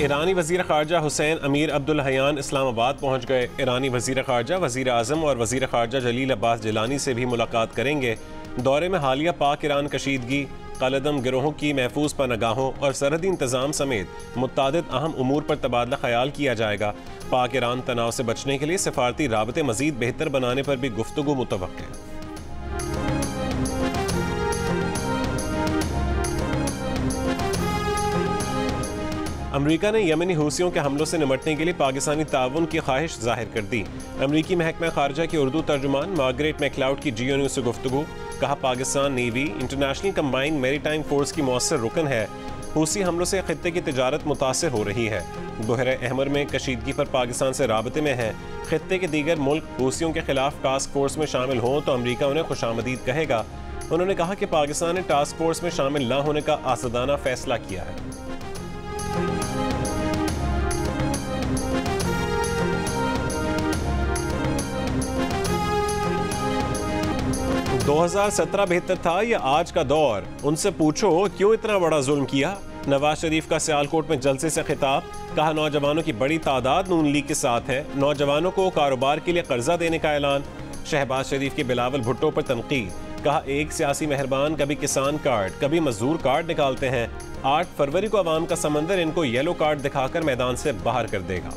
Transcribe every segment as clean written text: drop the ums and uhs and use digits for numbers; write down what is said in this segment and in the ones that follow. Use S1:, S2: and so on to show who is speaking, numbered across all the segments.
S1: ईरानी वज़ीर ख़ारजा हुसैन अमीर अब्दुल हयान इस्लामाबाद पहुँच गए। ईरानी वज़ीर ख़ारजा वज़ीर आज़म और वज़ीर ख़ारजा जलील अब्बास जिलानी से भी मुलाकात करेंगे। दौरे में हालिया पाक ईरान कशीदगी, कलदम गिरोहों की महफूज पनागाहों और सरहदी इंतज़ाम समेत मुत्तादिद अहम उमूर पर तबादला ख्याल किया जाएगा। पाक ईरान तनाव से बचने के लिए सफारती राबते मज़ीद बेहतर बनाने पर भी गुफ्तगू मुतवक्किल है। अमरीका ने यमनी हूसियों के हमलों से निपटने के लिए पाकिस्तानी ताउन की ख्वाहिश जाहिर कर दी। अमरीकी महकमा खारजा की उर्दू तर्जुमान मार्गरेट मैक्लाउड की GNU न्यूज़ से गुफ्तगू। कहा, Pakistan navy international combined maritime force की मौसर रुकन है। हूसी हमलों से खित्ते की तिजारत मुतासिर हो रही है। बहर अहमर में कशीदगी पर पाकिस्तान से राबते में है। खित्ते के दीगर मुल्क हूसियों के खिलाफ टास्क फोर्स में शामिल हों तो अमरीका उन्हें खुशामदीद कहेगा। उन्होंने कहा कि पाकिस्तान ने टास्क फोर्स में शामिल न होने का आज़ादाना फैसला किया है। 2017 बेहतर था या आज का दौर? उनसे पूछो क्यों इतना बड़ा जुल्म किया। नवाज शरीफ का सियालकोट में जलसे से खिताब। कहा, नौजवानों की बड़ी तादाद नून लीग के साथ है। नौजवानों को कारोबार के लिए कर्जा देने का ऐलान। शहबाज शरीफ के बिलावल भुट्टो पर तनकीद। कहा, एक सियासी मेहरबान कभी किसान कार्ड कभी मजदूर कार्ड निकालते हैं। 8 फरवरी को अवाम का समंदर इनको येलो कार्ड दिखाकर मैदान से बाहर कर देगा।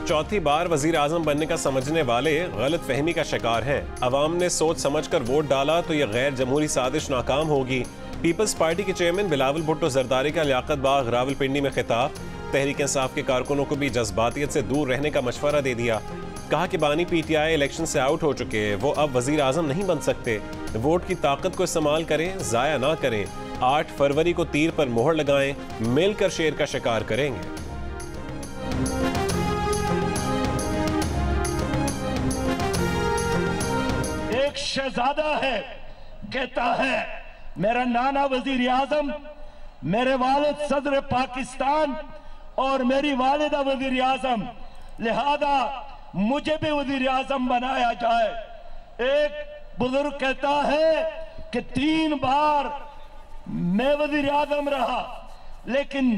S1: चौथी बार वजीर आजम बनने का समझने वाले गलत फहमी का शिकार हैं। अवाम ने सोच समझकर वोट डाला तो यह गैर जमहूरी साजिश नाकाम होगी। पीपल्स पार्टी के चेयरमैन बिलावल भुट्टो जरदारी का लियाकत बाग रावलपिंडी में खिताब। तहरीक इंसाफ के कारकुनों को भी जज्बातियत से दूर रहने का मशवरा दे दिया। कहा कि बानी PTI इलेक्शन से आउट हो चुके हैं, वो अब वजीर आजम नहीं बन सकते। वोट की ताकत को इस्तेमाल करें, जाया ना करें। 8 फरवरी को तीर पर मोहर लगाएं, मिलकर शेर का शिकार करेंगे।
S2: एक शहजादा है, कहता है मेरा नाना वजीर आजम, मेरे वालिद सदर पाकिस्तान और मेरी वालिदा वजीर आजम, लिहाजा मुझे भी वजीर आजम बनाया जाए। एक बुजुर्ग कहता है कि 3 बार मैं वजीर आजम रहा, लेकिन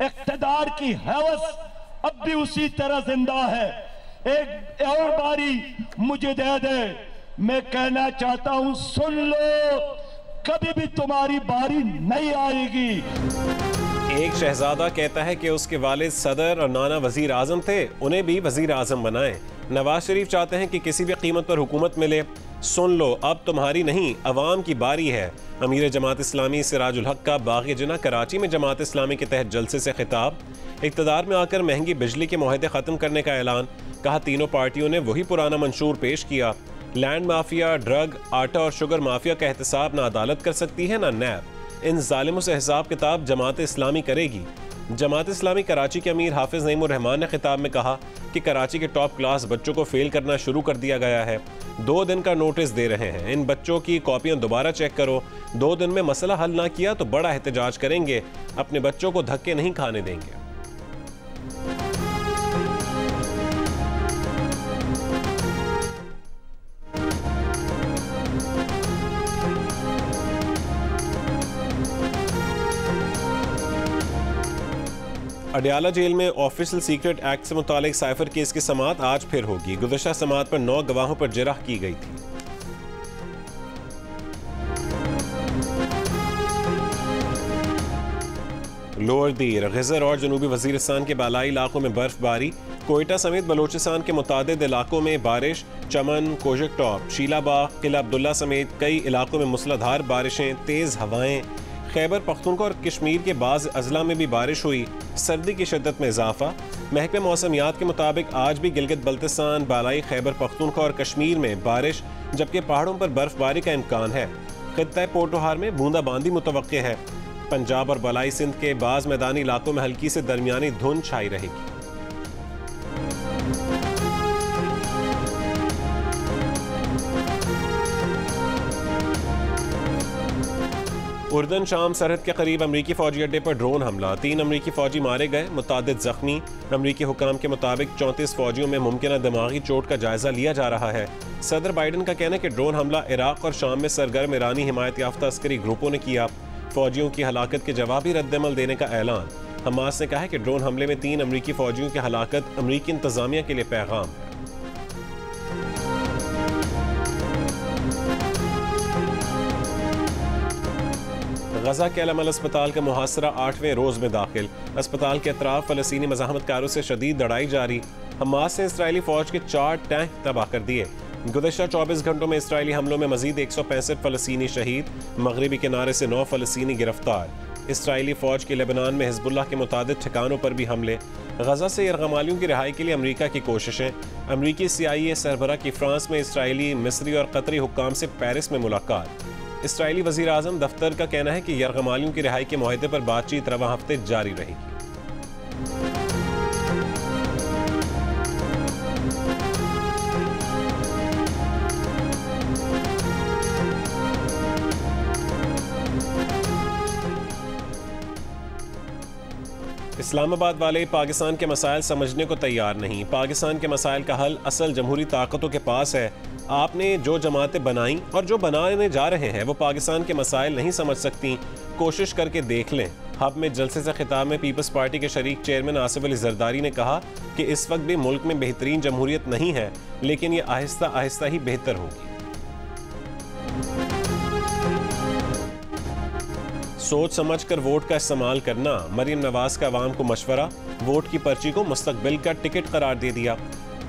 S2: इख्तिदार की हवस अब भी उसी तरह जिंदा है। एक और बारी मुझे दे दे। मैं कहना चाहता हूं, सुन लो, कभी भी तुम्हारी बारी नहीं आएगी।
S1: एक शहजादा कहता है कि उसके वालिद सदर और नाना वजीर आजम थे, उन्हें भी वजीर आजम बनाएं। नवाज शरीफ चाहते हैं कि किसी भी कीमत पर हुकूमत मिले। सुन लो, अब तुम्हारी नहीं, अवाम की बारी है। अमीर जमात इस्लामी सिराजुल हक का बाग़ जिना कराची में जमात इस्लामी के तहत जलसे से खिताब। इक़्तिदार में आकर महंगी बिजली के मुआहदे ख़त्म करने का ऐलान। कहा, तीनों पार्टियों ने वही पुराना मंशूर पेश किया। लैंड माफिया, ड्रग, आटा और शुगर माफिया का एहतसाब ना अदालत कर सकती है ना नैब। इन जालिमों से हिसाब किताब जमात इस्लामी करेगी। जमात इस्लामी कराची के अमीर हाफिज नईमुर रहमान ने खिताब में कहा कि कराची के टॉप क्लास बच्चों को फेल करना शुरू कर दिया गया है। 2 दिन का नोटिस दे रहे हैं, इन बच्चों की कॉपियां दोबारा चेक करो। 2 दिन में मसला हल ना किया तो बड़ा एहतजाज करेंगे। अपने बच्चों को धक्के नहीं खाने देंगे। अडयाला जेल में ऑफिशियल सीक्रेट एक्ट से मुतालिक साइफर केस की समाअत आज फिर होगी। गुज़श्ता समाअत पर 9 गवाहों पर जिरह की गई थी। लोअर दीर, ग़िज़र और जनूबी वज़ीरिस्तान के बालाई इलाकों में बर्फबारी। कोयटा समेत बलोचिस्तान के मुतादिद इलाकों में बारिश। चमन, कोशक टॉप, शीलाबाग, किला अब्दुल्ला समेत कई इलाकों में मूसलाधार बारिशें, तेज़ हवाएं। खैबर पख्तूनख्वा और कश्मीर के बाज़ अजला में भी बारिश हुई। सर्दी की शिद्दत में इजाफा। महकमे मौसमियात के मुताबिक आज भी गिलगित बल्तिस्तान, बालाई खैबर पख्तूनख्वा और कश्मीर में बारिश, जबकि पहाड़ों पर बर्फबारी का इम्कान है। खित्ता पोटोहार में बूंदाबांदी मुतवक्के है। पंजाब और बालाई सिंध के बाज़ मैदानी इलाकों में हल्की से दरमियानी धुंध छाई रहेगी। उर्दन शाम सरहद के करीब अमरीकी फौजी अड्डे पर ड्रोन हमला। 3 अमरीकी फौजी मारे गए, मुतादिद जख्मी। अमरीकी हुकाम के मुताबिक 34 फौजियों में मुमकिन दिमागी चोट का जायजा लिया जा रहा है। सदर बाइडन का कहना है कि ड्रोन हमला इराक और शाम में सरगर्म ईरानी हिमायत याफ्ता अस्करी ग्रुपों ने किया। फौजियों की हलाकत के जवाबी रद्दमल देने का ऐलान। हमास ने कहा है कि ड्रोन हमले में 3 अमरीकी फौजियों की हलाकत अमरीकी इंतजामिया के लिए पैगाम है। गजा के अल-अमल अस्पताल का मुहासरा 8वें रोज में दाखिल। अस्पताल के अतराफ फलस्तीनी मज़ाहमतकारों से शदीद लड़ाई जारी। हमास ने इसराइली फौज के 4 टैंक तबाह कर दिए। गुज़श्ता 24 घंटों में इसराइली हमलों में मजीद 165 फलस्तीनी शहीद। मगरबी किनारे से 9 फलस्तीनी गिरफ्तार। इसराइली फौज के लेबनान में हिजबुल्लाह के मुतादिद ठिकानों पर भी हमले। गजा से यरगमालियों की रिहाई के लिए अमरीका की कोशिशें। अमरीकी CIA सरबराह की फ्रांस में इसराइली, मिस्री और कतरी हुक्काम से पेरिस में मुलाकात। इसराइली वज़ीर आज़म दफ्तर का कहना है कि यरगमालियों की रिहाई के मुआहदे पर बातचीत रवां हफ्ते जारी रहेगी। इस्लामाबाद वाले पाकिस्तान के मसाइल समझने को तैयार नहीं। पाकिस्तान के मसाइल का हल असल जमहूरी ताकतों के पास है। आपने जो जमातें बनाई और जो बनाने जा रहे हैं वो पाकिस्तान के मसाइल नहीं समझ सकती। कोशिश करके देख लें। हब में जलसे से खिताब में पीपल्स पार्टी के शरीक चेयरमैन आसिफ अली जरदारी ने कहा कि इस वक्त भी मुल्क में बेहतरीन जमहूरियत नहीं है, लेकिन ये आहिस्ता आहिस्ता ही बेहतर होगी। सोच समझ कर वोट का इस्तेमाल करना। मरीम नवाज का अवाम को मशवरा। वोट की पर्ची को मुस्तकबिल का टिकट करार दे दिया।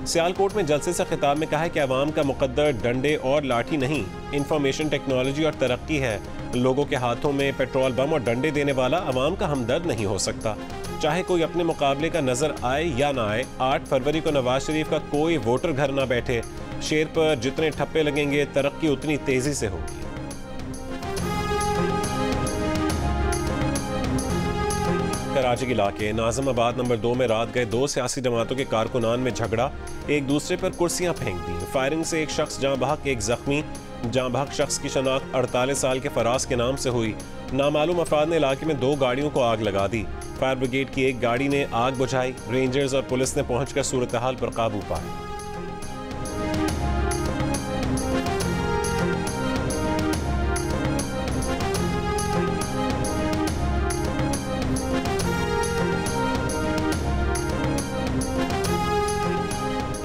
S1: सियालकोट में जलसे से खिताब में कहा है कि अवाम का मुकद्दर डंडे और लाठी नहीं, इंफॉर्मेशन टेक्नोलॉजी और तरक्की है। लोगों के हाथों में पेट्रोल बम और डंडे देने वाला अवाम का हमदर्द नहीं हो सकता। चाहे कोई अपने मुकाबले का नजर आए या ना आए। 8 फरवरी को नवाज शरीफ का कोई वोटर घर ना बैठे। शेर पर जितने ठप्पे लगेंगे तरक्की उतनी तेजी से होगी। कराची के इलाके नाज़िमाबाद नंबर 2 में रात गए 2 सियासी जमातों के कारकुनान में झगड़ा। एक दूसरे पर कुर्सियां फेंक दी। फायरिंग से एक शख्स जहां बहक, एक जख्मी। जहां बहक शख्स की शनाख्त 48 साल के फराज के नाम से हुई। नामालूम अफराद ने इलाके में 2 गाड़ियों को आग लगा दी। फायर ब्रिगेड की एक गाड़ी ने आग बुझाई। रेंजर्स और पुलिस ने पहुंचकर सूरत हाल पर काबू पाया।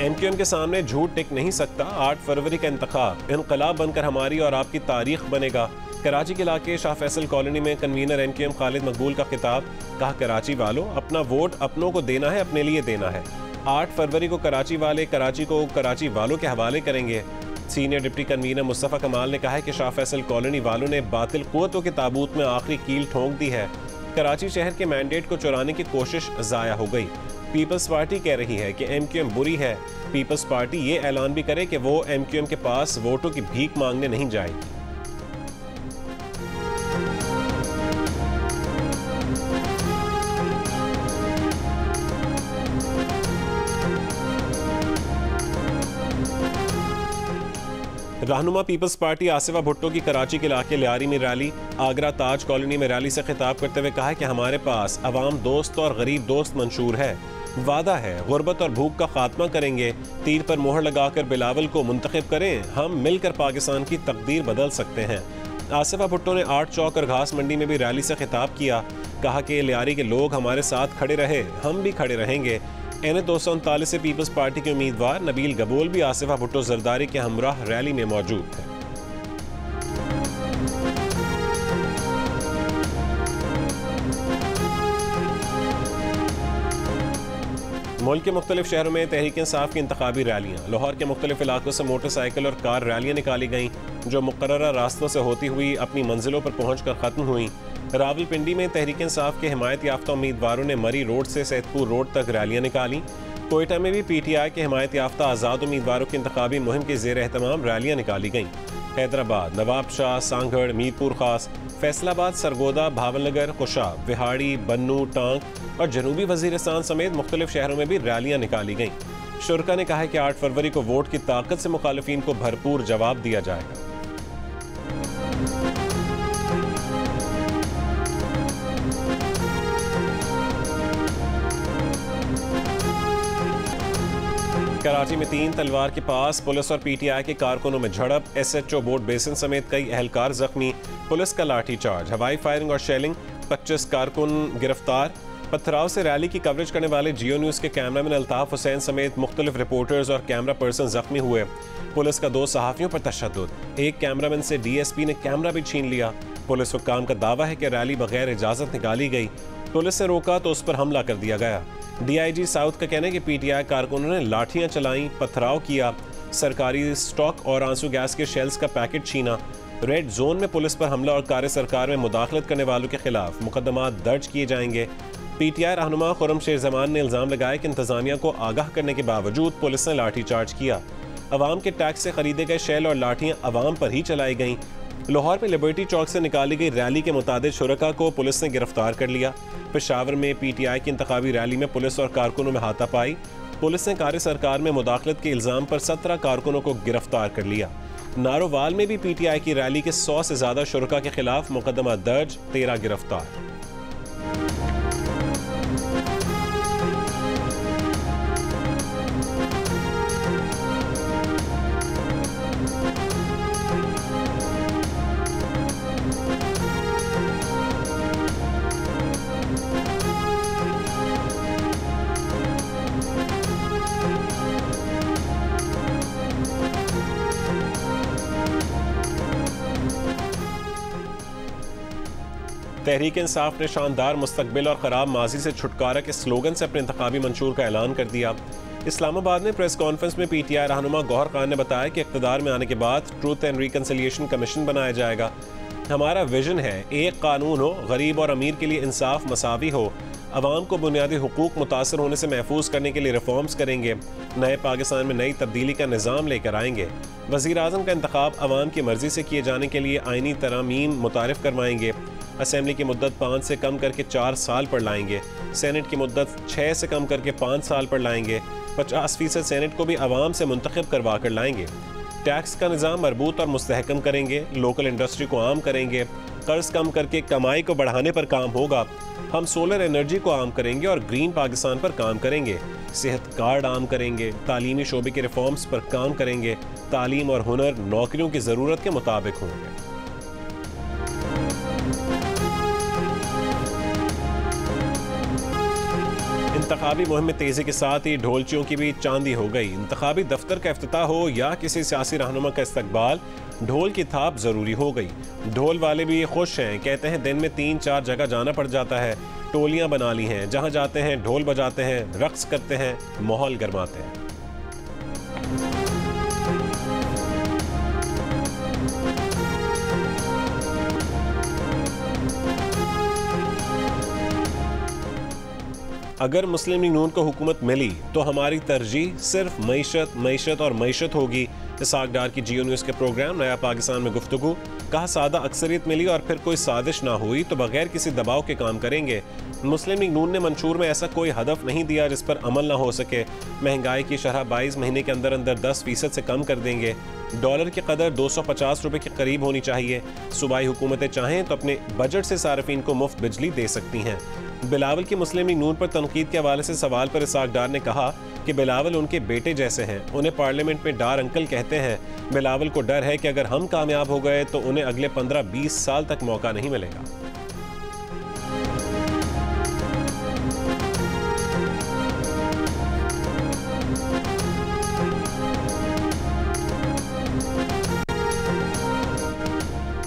S1: MQM के सामने झूठ टिक नहीं सकता। 8 फरवरी का इंतखाब इनकलाब बनकर हमारी और आपकी तारीख बनेगा। कराची के इलाके शाह फैसल कॉलोनी में कन्वीनर MQM खालिद मकबूल का खिताब। कहा, कराची वालों, अपना वोट अपनों को देना है, अपने लिए देना है। 8 फरवरी को कराची वाले कराची को कराची वालों के हवाले करेंगे। सीनियर डिप्टी कन्वीनर मुस्तफ़ा कमाल ने कहा है कि शाह फैसल कॉलोनी वालों ने बातिल कुव्वतों के ताबूत में आखिरी कील ठोंक दी है। कराची शहर के मैंडेट को चुराने की कोशिश ज़ाया हो गई। पीपल्स पार्टी कह रही है कि MQM बुरी है। पीपल्स पार्टी ये ऐलान भी करे कि वो MQM के पास वोटों की भीख मांगने नहीं जाएगी। रहनुमा पीपल्स पार्टी आसिफा भुट्टो की कराची के इलाके लियारी में रैली। आगरा ताज कॉलोनी में रैली से खिताब करते हुए कहा कि हमारे पास अवाम दोस्त और गरीब दोस्त मंशूर है। वादा है गुर्बत और भूख का खात्मा करेंगे। तीर पर मोहर लगाकर बिलावल को मुंतखब करें। हम मिलकर पाकिस्तान की तकदीर बदल सकते हैं। आसिफा भुट्टो ने 8 चौक और घास मंडी में भी रैली से खिताब किया। कहा कि लियारी के लोग हमारे साथ खड़े रहे, हम भी खड़े रहेंगे। NA 239 से पीपल्स पार्टी के उम्मीदवार नबील गबोल भी आसिफा भुट्टो जरदारी के हमराह रैली में मौजूद थे। मुल्क के मुख्तलिफ शहरों में तहरीक इंसाफ की इंतखाबी रैलियाँ। लाहौर के मुख्तलिफ इलाकों से मोटरसाइकिल और कार रैलियाँ निकाली गईं, जो मुकर्ररा रास्तों से होती हुई अपनी मंजिलों पर पहुँच कर ख़त्म हुई। रावलपिंडी में तहरीक इंसाफ के हिमायत याफ्ता उम्मीदवारों ने मरी रोड से सैदपुर रोड तक रैलियाँ निकाली। कोयटा में भी PTI के हिमायत याफ्ता आज़ाद उम्मीदवारों की इंतखाबी मुहिम के ज़ेर एहतमाम रैलियाँ निकाली गईं। हैदराबाद, नवाबशाह, सांगड़, मीरपुर खास, फैसलाबाद, सरगोदा, भावलनगर, खुशाब, विहाड़ी, बन्नू, टांग और जनूबी वजीरिस्तान समेत मुख्तलिफ शहरों में भी रैलियाँ निकाली गईं। शुरा ने कहा है कि 8 फरवरी को वोट की ताकत से मुखालिफिन को भरपूर जवाब दिया जाएगा। कराची में 3 तलवार के पास पुलिस और पीटीआई के कारकुनों में झड़प, एसएचओ बोर्ड बेसिन समेत कई अहलकार जख्मी, पुलिस का लाठी चार्ज, हवाई फायरिंग और शेलिंग, 25 कारकुन गिरफ्तार। पथराव से रैली की कवरेज करने वाले जियो न्यूज के कैमरामैन अल्ताफ हुसैन समेत मुख्तलिफ रिपोर्टर्स और कैमरा पर्सन जख्मी हुए। पुलिस का 2 सहाफियों पर तशद्दुद, एक कैमरामैन से डीएसपी ने कैमरा भी छीन लिया। पुलिस हुक्काम का दावा है कि रैली बगैर इजाजत निकाली गई, पुलिस ने रोका तो उस पर हमला कर दिया गया। डीआईजी साउथ का कहना है कि पीटीआई कारकुनों ने लाठियां चलाई, पथराव किया, सरकारी स्टॉक और आंसू गैस के शेल्स का पैकेट छीना। रेड जोन में पुलिस पर हमला और कार्य सरकार में मुदाखलत करने वालों के खिलाफ मुकदमा दर्ज किए जाएंगे। पीटीआई रहनुमा खुर्रम शेर जमान ने इल्जाम लगाया कि इंतजामिया को आगाह करने के बावजूद पुलिस ने लाठीचार्ज किया। अवाम के टैक्स से खरीदे गए शेल और लाठियां अवाम पर ही चलाई गईं। लाहौर में लिबर्टी चौक से निकाली गई रैली के मुताबिक शुरका को पुलिस ने गिरफ्तार कर लिया। पेशावर में पीटीआई की इंतखाबी रैली में पुलिस और कारकुनों में हाथापाई, पुलिस ने कार्य सरकार में मुदाखलत के इल्जाम पर 17 कारकुनों को गिरफ्तार कर लिया। नारोवाल में भी पीटीआई की रैली के 100 से ज्यादा शुरका के खिलाफ मुकदमा दर्ज, 13 गिरफ्तार। तहरीक इंसाफ ने शानदार मुस्तकबिल और ख़राब माजी से छुटकारा के स्लोगन से अपने इंतखाबी मंशूर का ऐलान कर दिया। इस्लामाबाद में प्रेस कॉन्फ्रेंस में पीटीआई रहनुमा गौहर खान ने बताया कि इक़्तिदार में आने के बाद ट्रूथ एंड रिकन्सिलिएशन कमीशन बनाया जाएगा। हमारा विजन है एक कानून हो, गरीब और अमीर के लिए इंसाफ मसावी हो, अवाम को बुनियादी हुकूक मुतासर होने से महफूज करने के लिए रिफॉर्म्स करेंगे, नए पाकिस्तान में नई तब्दीली का निज़ाम लेकर आएंगे। वज़ीर आज़म का इंतखाब अवाम की मर्जी से किए जाने के लिए आइनी तरामीम मुतारिफ करवाएंगे। असेंबली की मुद्दत 5 से कम करके 4 साल पर लाएंगे। सेनेट की मुद्दत 6 से कम करके 5 साल पर लाएंगे। 50% सेनेट को भी अवाम से मुंतखब करवा कर लाएंगे। टैक्स का निज़ाम मरबूत और मुस्तहकम करेंगे। लोकल इंडस्ट्री को आम करेंगे। कर्ज कम करके कमाई को बढ़ाने पर काम होगा। हम सोलर एनर्जी को आम करेंगे और ग्रीन पाकिस्तान पर काम करेंगे। सेहत कार्ड आम करेंगे। तालीमी शोबे के रिफॉर्म्स पर काम करेंगे। तालीम और हुनर नौकरियों की ज़रूरत के मुताबिक होंगे। इंतखाबी मुहिम में तेजी के साथ ही ढोलचियों की भी चांदी हो गई। इंतखाबी दफ्तर का इफ्तिताह हो या किसी सियासी रहनुमा का इस्तकबाल, ढोल की थाप जरूरी हो गई। ढोल वाले भी खुश हैं, कहते हैं दिन में 3-4 जगह जाना पड़ जाता है। टोलियां बना ली हैं, जहां जाते हैं ढोल बजाते हैं, रक्स करते हैं, माहौल गरमाते हैं। अगर मुस्लिम लीग नून को हुकूमत मिली तो हमारी तरजीह सिर्फ मईशत और मईशत होगी। इसहाक डार की जियो न्यूज़ के प्रोग्राम नया पाकिस्तान में गुफ्तगू, कहा सादा अक्सरियत मिली और फिर कोई साजिश ना हुई तो बगैर किसी दबाव के काम करेंगे। मुस्लिम लीग नून ने मंशूर में ऐसा कोई हदफ नहीं दिया जिस पर अमल ना हो सके। महंगाई की शरह 22 महीने के अंदर अंदर 10% से कम कर देंगे। डॉलर की कदर 250 रुपए के करीब होनी चाहिए। सूबाई हुकूमतें चाहें तो अपने बजट से सार्फिन को मुफ्त बिजली दे सकती हैं। बिलावल की मुस्लिम लीग नून पर तनकीद के हवाले से सवाल पर इसहाक डार ने कहा कि बिलावल उनके बेटे जैसे हैं, उन्हें पार्लियामेंट में डार अंकल कहते हैं। बिलावल को डर है कि अगर हम कामयाब हो गए तो उन्हें अगले 15-20 साल तक मौका नहीं मिलेगा।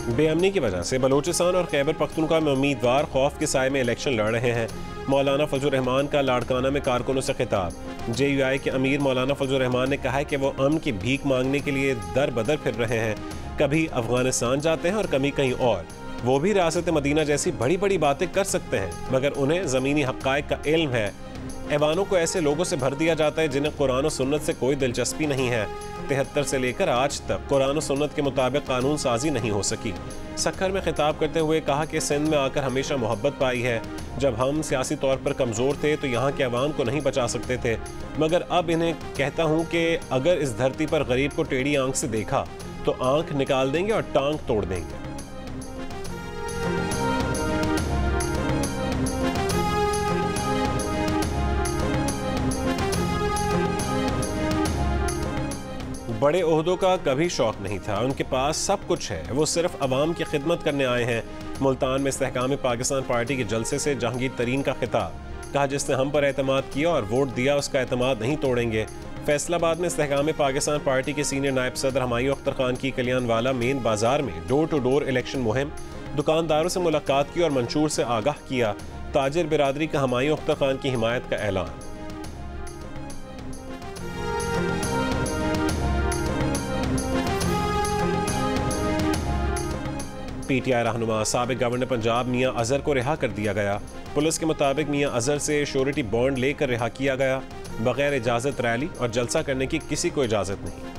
S1: बेअमनी की वजह से बलोचिस्तान और खैबर पख्तूनख्वा में उम्मीदवार खौफ के साए में इलेक्शन लड़ रहे हैं। मौलाना फजल रहमान का लाड़काना में कारकुनों से खिताब। JUI के अमीर मौलाना फजल रहमान ने कहा है कि वो अमन की भीख मांगने के लिए दर बदर फिर रहे हैं। कभी अफगानिस्तान जाते हैं और कभी कहीं और। वो भी रियासत मदीना जैसी बड़ी बड़ी बातें कर सकते हैं, मगर उन्हें ज़मीनी हक़ाइक़ का इल्म है। ऐवानों को ऐसे लोगों से भर दिया जाता है जिन्हें कुरान और सुन्नत से कोई दिलचस्पी नहीं है। 73 से लेकर आज तक कुरान और सुन्नत के मुताबिक कानून साजी नहीं हो सकी। सक्खर में खिताब करते हुए कहा कि सिंध में आकर हमेशा मोहब्बत पाई है। जब हम सियासी तौर पर कमज़ोर थे तो यहाँ के अवाम को नहीं बचा सकते थे, मगर अब इन्हें कहता हूँ कि अगर इस धरती पर गरीब को टेढ़ी आंख से देखा तो आंख निकाल देंगे और टांग तोड़ देंगे। बड़े ओहदों का कभी शौक नहीं था, उनके पास सब कुछ है, वो सिर्फ अवाम की खिदमत करने आए हैं। मुल्तान में इस्तेहकाम पाकिस्तान पार्टी के जलसे से जहांगीर तरीन का खिताब, कहा जिसने हम पर एतमाद किया और वोट दिया उसका एतमाद नहीं तोड़ेंगे। फैसलाबाद में इस्तेहकाम पाकिस्तान पार्टी के सीनियर नायब सदर हुमायूं अख्तर खान की कल्याणवाला मेन बाजार में डोर टू डोर इलेक्शन मुहिम, दुकानदारों से मुलाकात की और मंशूर से आगाह किया। ताजिर बिरादरी का हुमायूं अख्तर खान की हिमायत का ऐलान। पीटीआई रहनुमा साबिक गवर्नर पंजाब मियां अजहर को रिहा कर दिया गया। पुलिस के मुताबिक मियां अजहर से श्योरिटी बॉन्ड लेकर रिहा किया गया। बगैर इजाजत रैली और जलसा करने की किसी को इजाजत नहीं।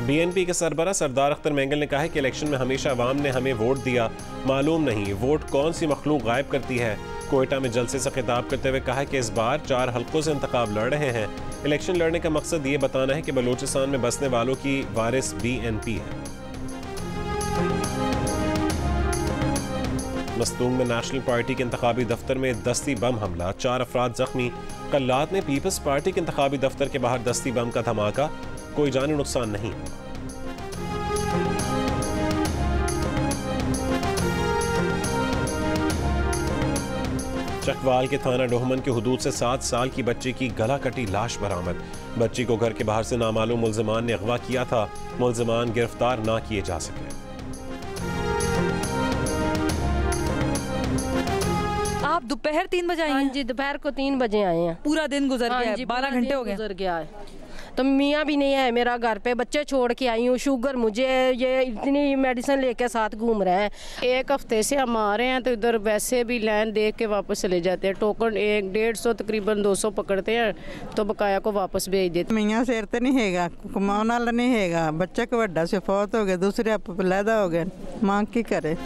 S1: बीएनपी के सरबरा सरदार अख्तर मेंगल ने कहा है कि इलेक्शन में हमेशा अवाम ने हमें वोट दिया, मालूम नहीं वोट कौन सी मखलूक गायब करती है। कोयटा में जलसे से खिताब करते हुए कहा कि इस बार 4 हल्कों से इंतखाब लड़ रहे हैं। इलेक्शन लड़ने का मकसद ये बताना है कि बलूचिस्तान में बसने वालों की वारिस बीएनपी है। मस्तूंग में नेशनल पार्टी के इंतखाबी दफ्तर में दस्ती बम हमला, 4 अफराद जख्मी। कल में पीपल्स पार्टी के इंतखाबी दफ्तर के बाहर दस्ती बम का धमाका, कोई जानी नुकसान नहीं हुआ। चकवाल के थाना डोहमन के हुदूद से 7 साल की बच्ची की गला कटी लाश बरामद। बच्ची को घर के बाहर से नामालूम मुल्जिमान ने अगवा किया था, मुल्जिमान गिरफ्तार ना किए जा सके।
S3: आप दोपहर 3 बजे आए हैं?
S4: हाँ जी, दोपहर को 3 बजे आए हैं।
S3: पूरा दिन गुजर गया है, 12 घंटे हो गए
S4: गुजर गया है। तो मियाँ भी नहीं है मेरा घर पे, बच्चे छोड़ के आई हूँ। शुगर मुझे, ये इतनी मेडिसिन लेके साथ घूम रहे हैं।
S5: 1 हफ्ते से हम आ रहे हैं तो इधर वैसे भी लाइन देख के वापस चले जाते हैं। टोकन 100-150 तकरीबन 200 पकड़ते हैं तो बकाया को वापस भेज देते।
S6: मियाँ सिर ते नहीं हैगा, कमाने वाला नहीं हैगा, बच्चा को बड़ा से फौत हो गया, दूसरे आप पैदा हो गए, मांग की करे।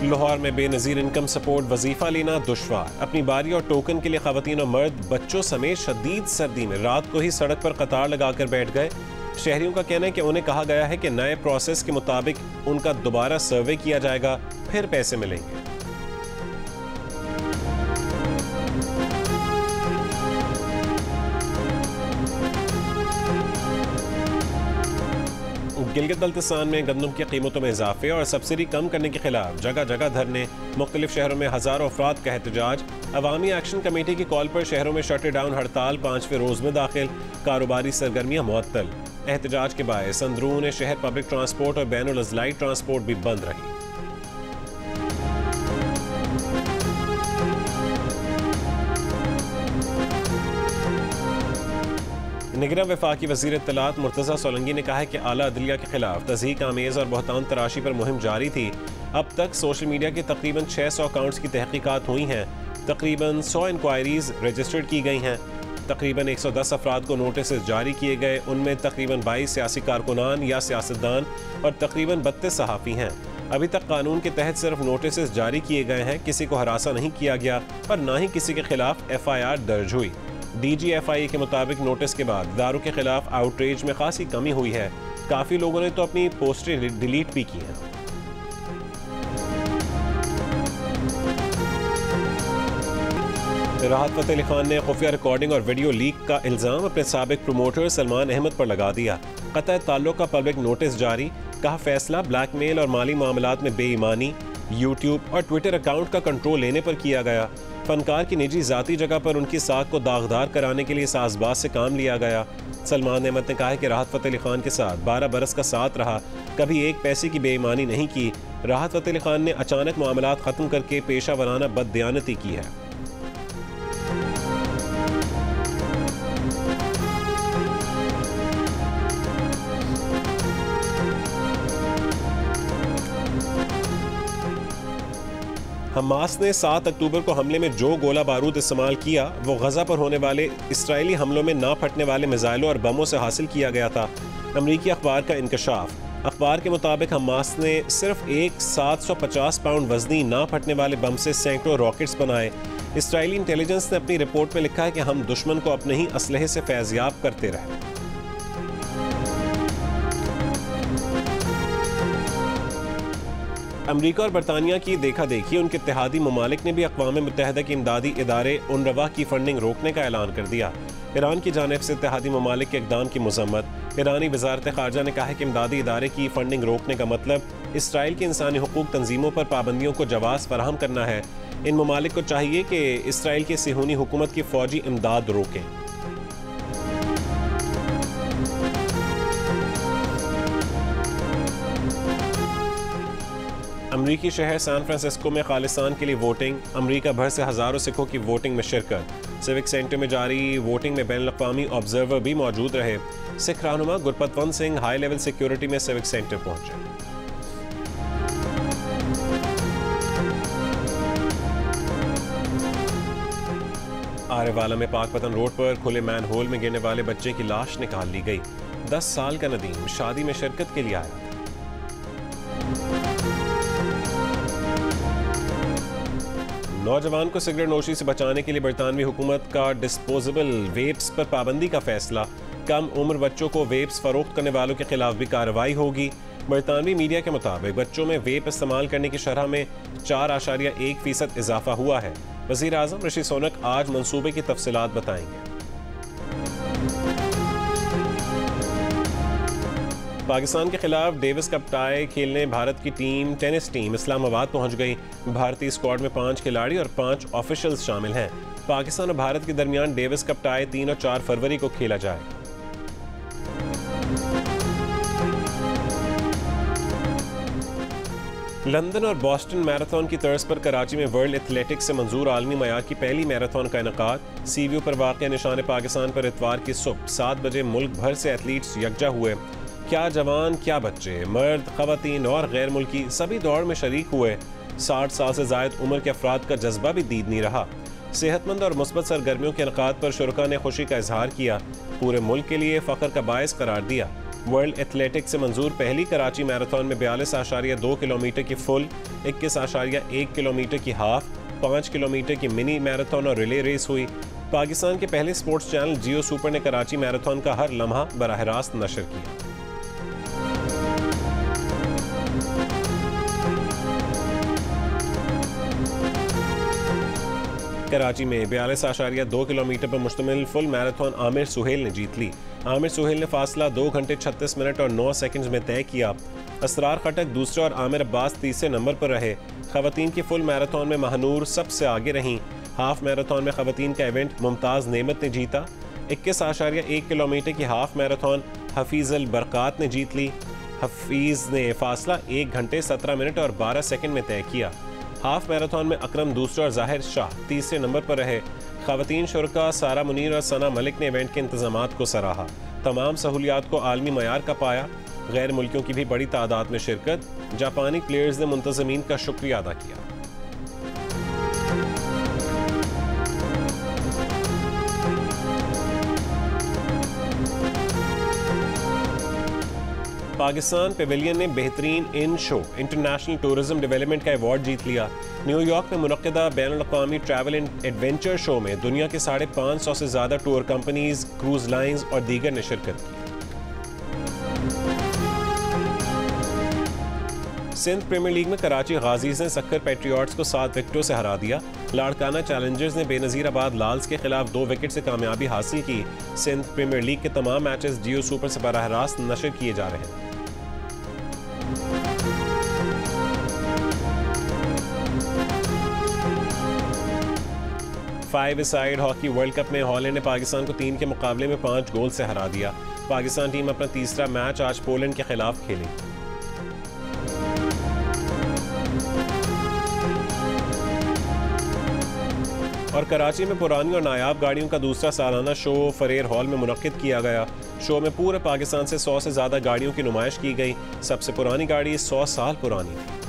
S1: लाहौर में बेनज़ीर इनकम सपोर्ट वजीफा लेना दुश्वार। अपनी बारी और टोकन के लिए खवातीन और मर्द बच्चों समेत शदीद सर्दी में रात को ही सड़क पर कतार लगाकर बैठ गए। शहरियों का कहना है कि उन्हें कहा गया है कि नए प्रोसेस के मुताबिक उनका दोबारा सर्वे किया जाएगा, फिर पैसे मिलेंगे। गिलगित बल्तिस्तान में गंदम की कीमतों में इजाफे और सब्सिडी कम करने के खिलाफ जगह जगह धरने, मुख्तलिफ शहरों में हजारों अफराद का एहतजाज। अवामी एक्शन कमेटी की कॉल पर शहरों में शट डाउन हड़ताल 5वें रोज में दाखिल, कारोबारी सरगर्मियां मुअत्तल। एहतजाज के बायस अंदरून शहर पब्लिक ट्रांसपोर्ट और बैनुल अज़लाई ट्रांसपोर्ट भी बंद रही। निगरान वफाकी वज़ीर इत्तलात मुर्तज़ा सोलंकी ने कहा है कि आला अदलिया के खिलाफ तज़हीक आमेज़ और बहतान तराशी पर मुहिम जारी थी। अब तक सोशल मीडिया के तकरीबन 600 अकाउंट्स की तहकीकात हुई हैं, तकरीबन 100 इंक्वायरीज रजिस्टर्ड की गई हैं, तकरीबन 110 अफराद को नोटिस जारी किए गए। उनमें तकरीबन 22 सियासी कारकुनान या सियासतदान और तकरीबन 32 सहाफ़ी हैं। अभी तक कानून के तहत सिर्फ नोटिस जारी किए गए हैं, किसी को हरासा नहीं किया गया और ना ही किसी के खिलाफ FIR दर्ज हुई। DGFI के मुताबिक नोटिस के बाद दारू के खिलाफ आउटरीच में खासी कमी हुई है। काफ़ी लोगों ने तो अपनी पोस्टें डिलीट भी की हैं। राहत फ़तेह अली खान ने खुफिया रिकॉर्डिंग और वीडियो लीक का इल्ज़ाम अपने साबिक प्रमोटर सलमान अहमद पर लगा दिया। क़त्अ ताल्लुक़ का पब्लिक नोटिस जारी, कहा फैसला ब्लैकमेल और माली मामलात में बेईमानी, यूट्यूब और ट्विटर अकाउंट का कंट्रोल लेने पर किया गया। फनकार की निजी ज़ाती जगह पर उनकी साख को दागदार कराने के लिए साजबाज से काम लिया गया। सलमान अहमद ने कहा है कि राहत फ़तेह अली खान के साथ 12 बरस का साथ रहा, कभी एक पैसे की बेईमानी नहीं की। राहत फ़तेह अली खान ने अचानक मामलात ख़त्म करके पेशा वराना बददियानती की है। हमास ने 7 अक्टूबर को हमले में जो गोला बारूद इस्तेमाल किया वो गजा पर होने वाले इसराइली हमलों में ना फटने वाले मिसाइलों और बमों से हासिल किया गया था। अमरीकी अखबार का इंकशाफ। अखबार के मुताबिक हमास ने सिर्फ एक 750 पाउंड वजनी ना फटने वाले बम से सैकड़ों रॉकेट्स बनाए। इसराइली इंटेलिजेंस ने अपनी रिपोर्ट में लिखा है कि हम दुश्मन को अपने ही असलहे से फैज़याब करते रहे। अमरीका और बरतानिया की देखा देखी उनके इत्तेहादी ममालिक ने भी अक़वाम मुत्तहिदा के इमदादी इदारे उनरवा की फंडिंग रोकने का ऐलान कर दिया। ईरान की जानिब से इत्तेहादी ममालिक के इक़दाम की मज़म्मत। ईरानी वज़ारत ख़ारजा ने कहा है कि इमदादी इदारे की फंडिंग रोकने का मतलब इसराइल की इंसानी हुकूक तंजीमों पर पाबंदियों को जवाज़ फराहम करना है। इन ममालिक को चाहिए कि इसराइल की सिहूनी हुकूमत की फ़ौजी इमदाद रोकें। अमरीकी शहर सैन फ्रांसिस्को में खालिस्तान के लिए वोटिंग। अमरीका भर से हज़ारों सिखों की वोटिंग में शिरकत। सिविक सेंटर में जारी वोटिंग में बैनुल अक़वामी ऑब्जर्वर भी मौजूद रहे। सिख रहनुमा Gurpatwant Singh high level security में सिविक सेंटर पहुंचे। आरेवाला में पाकपतन रोड पर खुले मैन होल में गिरने वाले बच्चे की लाश निकाल ली गई। 10 साल का नदीम शादी में शिरकत के लिए आया था। नौजवान को सिगरेट नोशी से बचाने के लिए बरतानवी हुकूमत का डिस्पोजेबल वेप्स पर पाबंदी का फैसला। कम उम्र बच्चों को वेप्स फरोख्त करने वालों के खिलाफ भी कार्रवाई होगी। बरतानवी मीडिया के मुताबिक बच्चों में वेप इस्तेमाल करने की शरह में 4.1% इजाफा हुआ है। वज़ीर आज़म ऋषि सुनक आज मंसूबे की तफसीलात बताएंगे। पाकिस्तान के खिलाफ डेविस कप टाई खेलने भारत की टेनिस टीम इस्लामाबाद पहुंच गई। भारतीय स्क्वाड में 5 खिलाड़ी और 5 ऑफिशियल्स शामिल हैं। पाकिस्तान और भारत के दरमियान डेविस कप टाई 3 और 4 फरवरी को खेला जाएगा। लंदन और बॉस्टन मैराथन की तर्ज पर कराची में वर्ल्ड एथलेटिक्स से मंजूर आलमी मयार की पहली मैराथन का इनेकाद। सी व्यू पर वाक़ निशान पाकिस्तान पर इतवार की सुबह 7 बजे मुल्क भर से एथलीट्स यकजा हुए। क्या जवान क्या बच्चे, मर्द ख़वातीन और गैर मुल्की सभी दौड़ में शरीक हुए। 60 साल से ज़ायद उम्र के अफराद का जज्बा भी दीद नहीं रहा। सेहतमंद और मुस्बत सरगर्मियों के इनेकाद पर शुरका ने खुशी का इजहार किया। पूरे मुल्क के लिए फ़ख्र का बायस करार दिया। वर्ल्ड एथलेटिक्स से मंजूर पहली कराची मैराथन में 42.2 किलोमीटर की फुल, 21.1 किलोमीटर की हाफ, 5 किलोमीटर की मिनी मैराथन और रिले रेस हुई। पाकिस्तान के पहले स्पोर्ट्स चैनल जियो सुपर ने कराची मैराथन का हर लम्हा बराह रास्त नशर किया। कराची में 42.2 किलोमीटर पर मुश्तमिल फुल मैराथन आमिर सुहेल ने जीत ली। आमिर सुहेल ने फासला 2 घंटे 36 मिनट और 9 सेकंड्स में तय किया। असरार खटक दूसरे और आमिर अब्बास तीसरे नंबर पर रहे। खवातीन की फुल मैराथन में महानूर सबसे आगे रहीं। हाफ मैराथन में खवातीन का इवेंट मुमताज़ नेमत ने जीता। 21.1 किलोमीटर की हाफ मैराथन हफीज़ अल बरक़ात ने जीत ली। हफीज़ ने फासला 1 घंटे 17 मिनट और 12 सेकंड में तय किया। हाफ मैराथन में अकरम दूसरे और जाहिर शाह तीसरे नंबर पर रहे। खवातीन शुरका सारा मुनीर और सना मलिक ने इवेंट के इंतजामात को सराहा। तमाम सहूलियात को आलमी मयार का पाया। गैर मुल्कियों की भी बड़ी तादाद में शिरकत। जापानी प्लेयर्स ने मुंतज़मीन का शुक्रिया अदा किया। पाकिस्तान पेविलियन ने बेहतरीन इन शो इंटरनेशनल टूरिज्म डेवलपमेंट का अवार्ड जीत लिया। न्यूयॉर्क में मुनक्किदा बैनुल अक़वामी ट्रैवल एंड एडवेंचर शो में दुनिया के 550 से ज़्यादा टूर कंपनीज, क्रूज लाइंस और दीगर ने शिरकत की। सिंध प्रीमियर लीग में कराची गाजीज ने सक्कर पैट्रियट्स को 7 विकेटों से हरा दिया। लाड़काना चैलेंजर्स ने बेनज़ीराबाद लाल्स के खिलाफ 2 विकेट से कामयाबी हासिल की। सिंध प्रीमियर लीग के तमाम मैचेस जियो सुपर से बराह रास्त नशर किए जा रहे हैं। Five side hockey world cup में हॉलैंड ने पाकिस्तान को 3 के मुकाबले में 5 गोल से हरा दिया। पाकिस्तान टीम अपना तीसरा मैच आज पोलैंड के खिलाफ खेलेगी। और कराची में पुरानी और नायाब गाड़ियों का दूसरा सालाना शो फरेर हॉल में मुनक्किद किया गया। शो में पूरे पाकिस्तान से 100 से ज़्यादा गाड़ियों की नुमाइश की गई। सबसे पुरानी गाड़ी 100 साल पुरानी थी।